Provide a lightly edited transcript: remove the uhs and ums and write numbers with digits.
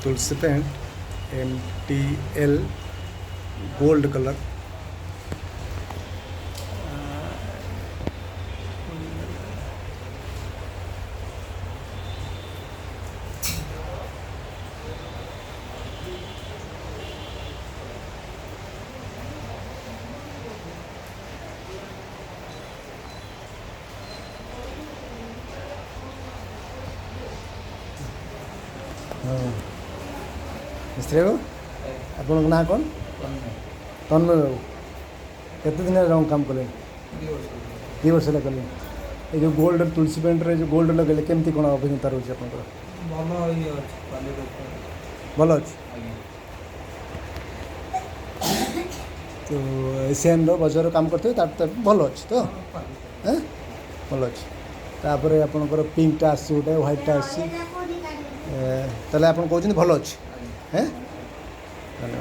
तुलसी paint MTL gold colour. मिस्त्री बाबू आपन ना कौन तन्मय बाबू केते दिन रंग काम कले 2 वर्ष ହେଲା कले ये जो गोल्ड तुलसी पेंट रे जो गोल्ड लगेले केमती कोन अभिज्ञता रहउछ आपन भलो अछि तो एशियन रो बाजार काम करते तार भलो अछि तो हैं भलो अछि तापरे आपनकर पिंक टा आसी उटे व्हाइट टा आसी ताले आपन कहउछन भलो अछि हैं।